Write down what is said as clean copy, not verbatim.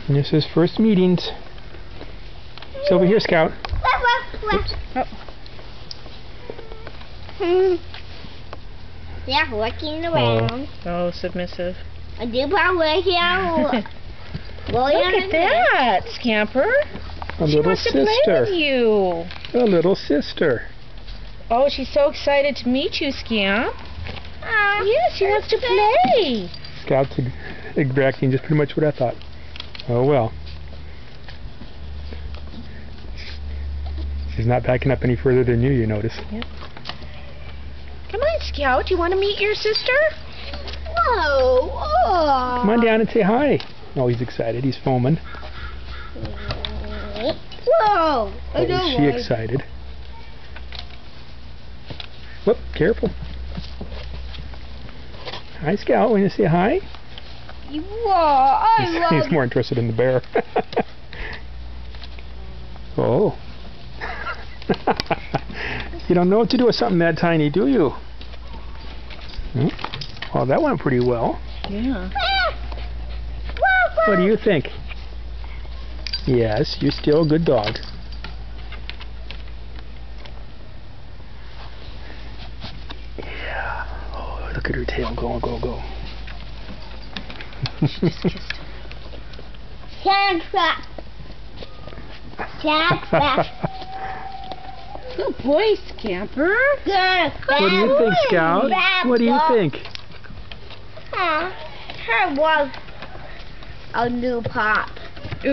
And this is first meetings. It's over here, Scout. Oops. Yeah, walking around. Oh, submissive. I do probably here. Look at that, Scamper. A She little wants to play with sister. you. A little sister. Oh, she's so excited to meet you, Scamp. Yeah, she wants to play. Scout's exacting just pretty much what I thought. Oh well. She's not backing up any further than you notice. Yep. Come on, Scout. You want to meet your sister? Whoa! Oh. Come on down and say hi. Oh, he's excited. He's foaming. Whoa! Oh, is she excited? Whoop, careful. Hi, Scout. Want to say hi? Whoa! He's more interested in the bear. Oh. You don't know what to do with something that tiny, do you? Hmm? Well, that went pretty well. Yeah. What do you think? Yes, you're still a good dog. Yeah. Oh, look at her tail. Go, go, go. Sand trap. Sand trap. Good boy, Scamper. Good. What do you think, Scout? What do you think? Her was a new pop.